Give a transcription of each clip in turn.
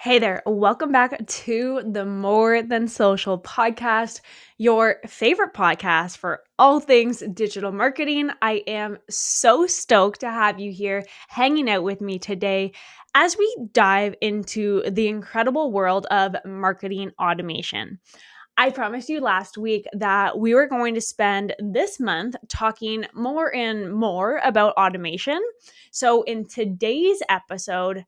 Hey there, welcome back to the More Than Social podcast, your favorite podcast for all things digital marketing. I am so stoked to have you here hanging out with me today as we dive into the incredible world of marketing automation. I promised you last week that we were going to spend this month talking more and more about automation. So, in today's episode,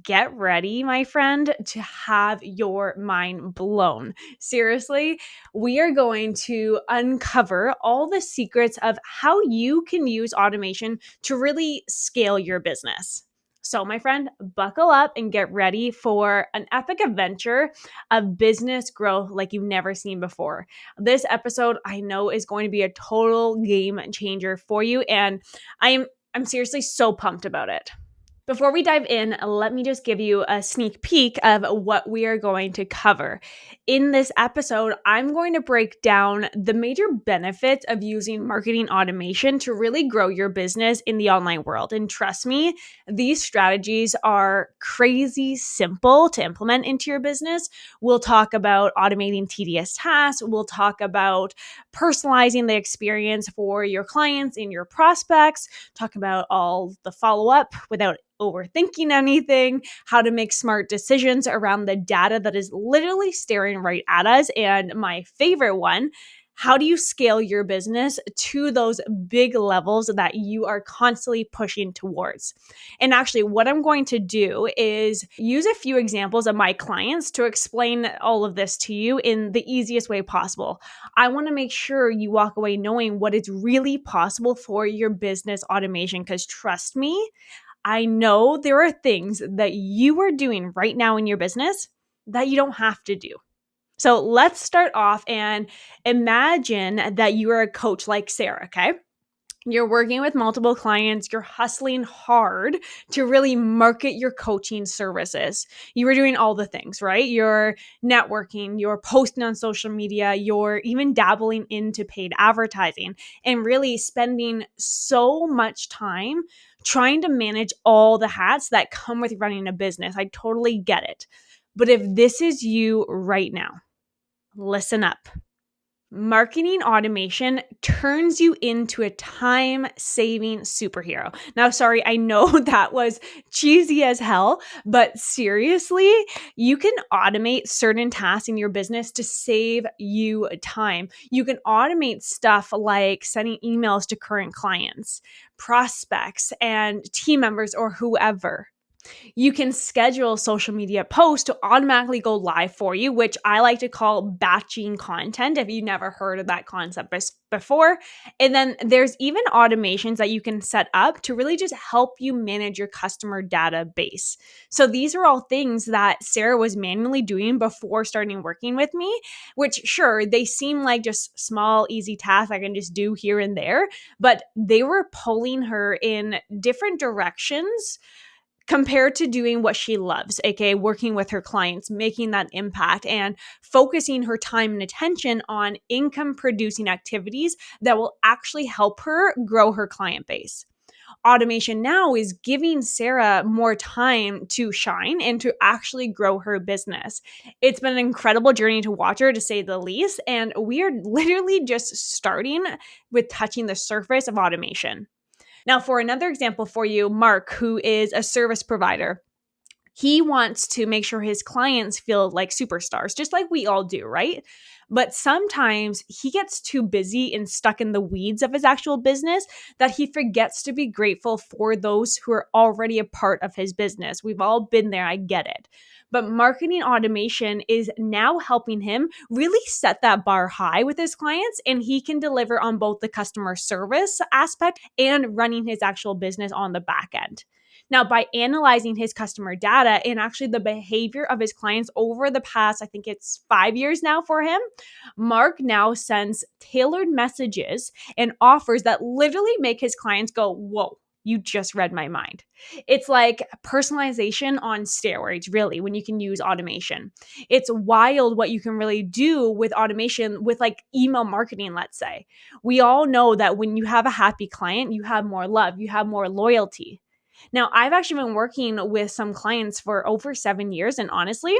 get ready, my friend, to have your mind blown. Seriously, we are going to uncover all the secrets of how you can use automation to really scale your business. So, my friend, buckle up and get ready for an epic adventure of business growth like you've never seen before. This episode, I know, is going to be a total game changer for you, and I'm seriously so pumped about it. Before we dive in, let me just give you a sneak peek of what we are going to cover. In this episode, I'm going to break down the major benefits of using marketing automation to really grow your business in the online world. And trust me, these strategies are crazy simple to implement into your business. We'll talk about automating tedious tasks. We'll talk about personalizing the experience for your clients and your prospects, talk about all the follow-up without overthinking anything, how to make smart decisions around the data that is literally staring right at us. And my favorite one, how do you scale your business to those big levels that you are constantly pushing towards? And actually, what I'm going to do is use a few examples of my clients to explain all of this to you in the easiest way possible. I want to make sure you walk away knowing what is really possible for your business automation, because trust me, I know there are things that you are doing right now in your business that you don't have to do. So let's start off and imagine that you are a coach like Sarah, okay? You're working with multiple clients, you're hustling hard to really market your coaching services. You are doing all the things, right? You're networking, you're posting on social media, you're even dabbling into paid advertising, and really spending so much time trying to manage all the hats that come with running a business. I totally get it. But if this is you right now, listen up. Marketing automation turns you into a time-saving superhero. Now, sorry, I know that was cheesy as hell, but seriously, you can automate certain tasks in your business to save you time. You can automate stuff like sending emails to current clients, prospects, and team members or whoever. You can schedule social media posts to automatically go live for you, which I like to call batching content if you've never heard of that concept before. And then there's even automations that you can set up to really just help you manage your customer database. So these are all things that Sarah was manually doing before starting working with me, which sure, they seem like just small, easy tasks I can just do here and there, but they were pulling her in different directions compared to doing what she loves, aka working with her clients, making that impact, and focusing her time and attention on income producing activities that will actually help her grow her client base. Automation now is giving Sarah more time to shine and to actually grow her business. It's been an incredible journey to watch her, to say the least, and we are literally just starting with touching the surface of automation. Now, for another example for you, Mark, who is a service provider, he wants to make sure his clients feel like superstars, just like we all do, right? But sometimes he gets too busy and stuck in the weeds of his actual business that he forgets to be grateful for those who are already a part of his business. We've all been there, I get it. But marketing automation is now helping him really set that bar high with his clients, and he can deliver on both the customer service aspect and running his actual business on the back end. Now, by analyzing his customer data and actually the behavior of his clients over the past, I think it's 5 years now for him, Mark now sends tailored messages and offers that literally make his clients go, whoa, you just read my mind. It's like personalization on steroids, really, when you can use automation. It's wild what you can really do with automation with like email marketing, let's say. We all know that when you have a happy client, you have more love, you have more loyalty. Now, I've actually been working with some clients for over 7 years, and honestly,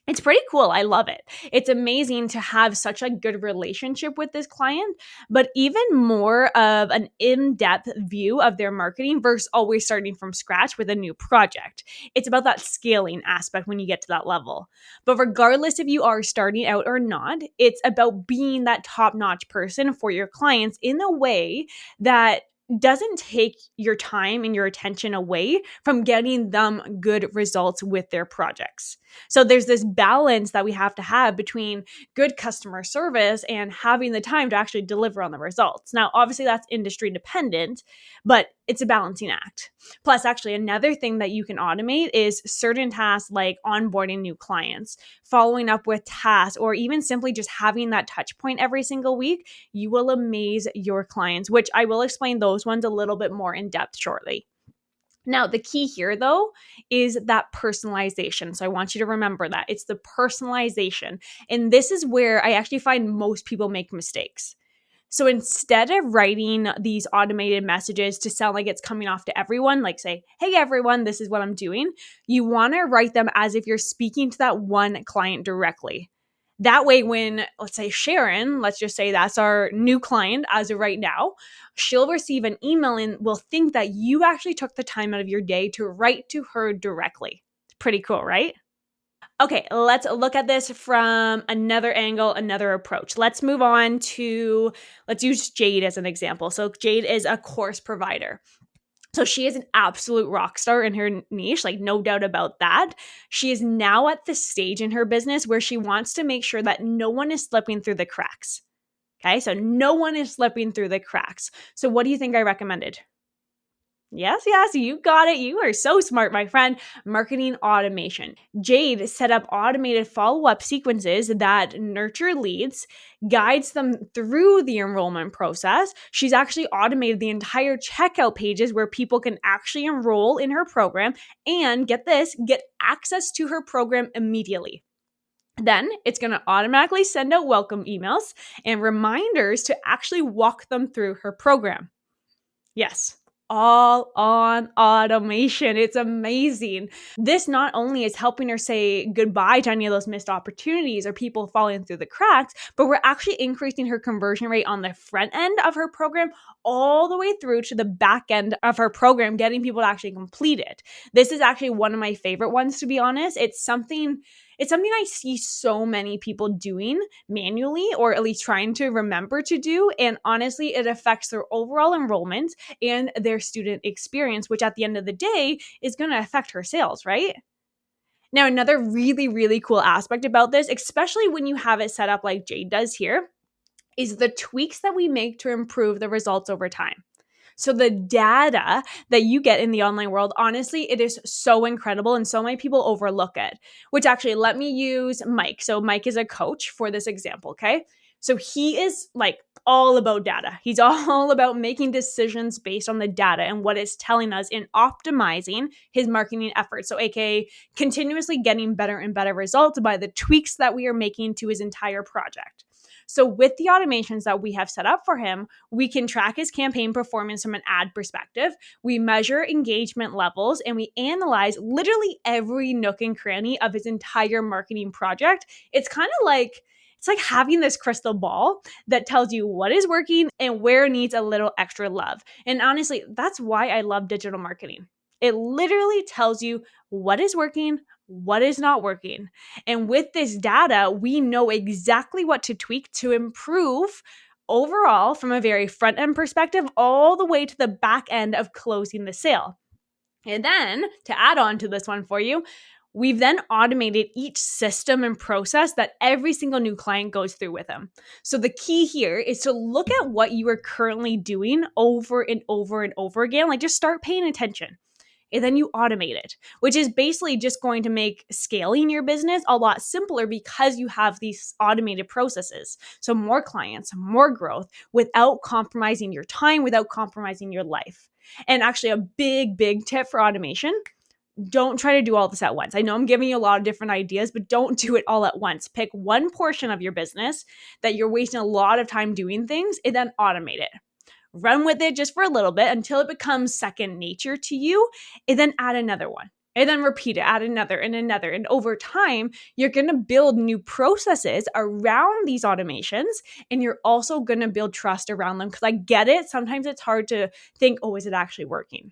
it's pretty cool. I love it. It's amazing to have such a good relationship with this client, but even more of an in-depth view of their marketing versus always starting from scratch with a new project. It's about that scaling aspect when you get to that level. But regardless if you are starting out or not, it's about being that top-notch person for your clients in a way that doesn't take your time and your attention away from getting them good results with their projects. So there's this balance that we have to have between good customer service and having the time to actually deliver on the results. Now, obviously that's industry dependent, but it's a balancing act. Plus, actually, another thing that you can automate is certain tasks like onboarding new clients, following up with tasks, or even simply just having that touch point every single week. You will amaze your clients, which I will explain those ones a little bit more in depth shortly. Now, the key here, though, is that personalization. So I want you to remember that. It's the personalization. And this is where I actually find most people make mistakes. So instead of writing these automated messages to sound like it's coming off to everyone, like say, hey, everyone, this is what I'm doing, you want to write them as if you're speaking to that one client directly. That way, when, let's say, Sharon, let's just say that's our new client as of right now, she'll receive an email and will think that you actually took the time out of your day to write to her directly. Pretty cool, right? Okay, let's look at this from another angle, another approach. Let's move on to, let's use Jade as an example. So Jade is a course provider. So she is an absolute rock star in her niche, like no doubt about that. She is now at the stage in her business where she wants to make sure that no one is slipping through the cracks. Okay, so no one is slipping through the cracks. So what do you think I recommended? Yes, you got it. You are so smart, my friend. Marketing automation. Jade set up automated follow-up sequences that nurture leads, guides them through the enrollment process. She's actually automated the entire checkout pages where people can actually enroll in her program and get this, get access to her program immediately. Then it's going to automatically send out welcome emails and reminders to actually walk them through her program. Yes, all on automation. It's amazing. This not only is helping her say goodbye to any of those missed opportunities or people falling through the cracks, but we're actually increasing her conversion rate on the front end of her program all the way through to the back end of her program, getting people to actually complete it. This is actually one of my favorite ones, to be honest. It's something I see so many people doing manually, or at least trying to remember to do. And honestly, it affects their overall enrollment and their student experience, which at the end of the day is going to affect her sales, right? Now, another really, really cool aspect about this, especially when you have it set up like Jade does here, is the tweaks that we make to improve the results over time. So the data that you get in the online world, honestly, it is so incredible and so many people overlook it, which actually let me use Mike. So Mike is a coach for this example, okay? So he is like all about data. He's all about making decisions based on the data and what it's telling us in optimizing his marketing efforts. So aka continuously getting better and better results by the tweaks that we are making to his entire project. So with the automations that we have set up for him, we can track his campaign performance from an ad perspective. We measure engagement levels and we analyze literally every nook and cranny of his entire marketing project. It's like having this crystal ball that tells you what is working and where needs a little extra love. And honestly, that's why I love digital marketing. It literally tells you what is working, what is not working. And with this data, we know exactly what to tweak to improve overall from a very front end perspective all the way to the back end of closing the sale. And then to add on to this one for you, we've then automated each system and process that every single new client goes through with them. So the key here is to look at what you are currently doing over and over and over again. Like just start paying attention. And then you automate it, which is basically just going to make scaling your business a lot simpler because you have these automated processes. So more clients, more growth without compromising your time, without compromising your life. And actually a big, big tip for automation, don't try to do all this at once. I know I'm giving you a lot of different ideas, but don't do it all at once. Pick one portion of your business that you're wasting a lot of time doing things and then automate it. run with it just for a little bit until it becomes second nature to you, and then add another one. And then repeat it, add another and another. And over time, you're going to build new processes around these automations. And you're also going to build trust around them. Because I get it. Sometimes it's hard to think, oh, is it actually working?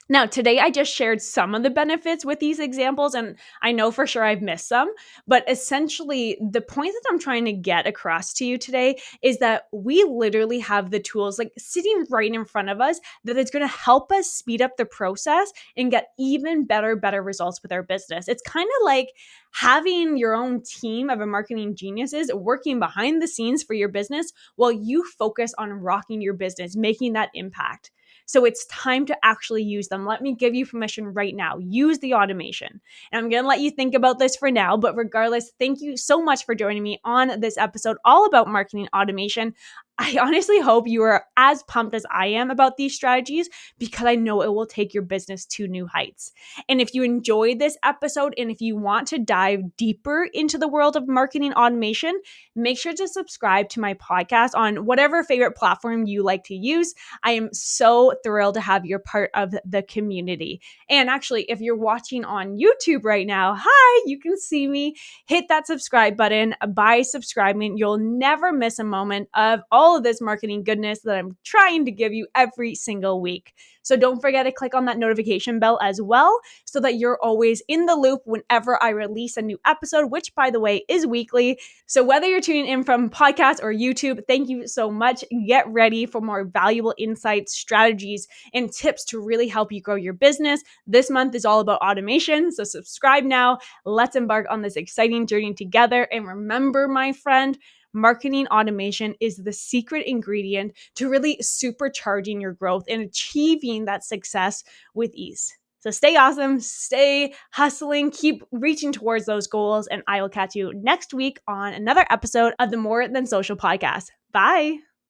Now, today I just shared some of the benefits with these examples, and I know for sure I've missed some, but essentially the point that I'm trying to get across to you today is that we literally have the tools like sitting right in front of us that is going to help us speed up the process and get even better results with our business. It's kind of like having your own team of marketing geniuses working behind the scenes for your business while you focus on rocking your business, making that impact. So it's time to actually use them. Let me give you permission right now. Use the automation. And I'm going to let you think about this for now. But regardless, thank you so much for joining me on this episode all about marketing automation. I honestly hope you are as pumped as I am about these strategies because I know it will take your business to new heights. And if you enjoyed this episode and if you want to dive deeper into the world of marketing automation, make sure to subscribe to my podcast on whatever favorite platform you like to use. I am so thrilled to have you part of the community. And actually, if you're watching on YouTube right now, hi, you can see me. Hit that subscribe button. By subscribing, you'll never miss a moment of all of this marketing goodness that I'm trying to give you every single week. So don't forget to click on that notification bell as well so that you're always in the loop whenever I release a new episode, which by the way is weekly. So whether you're tuning in from podcast or YouTube, thank you so much. Get ready for more valuable insights, strategies, and tips to really help you grow your business. This month is all about automation. So subscribe now. Let's embark on this exciting journey together. And remember, my friend, marketing automation is the secret ingredient to really supercharging your growth and achieving that success with ease. So stay awesome, stay hustling, keep reaching towards those goals, and I will catch you next week on another episode of the More Than Social podcast. Bye.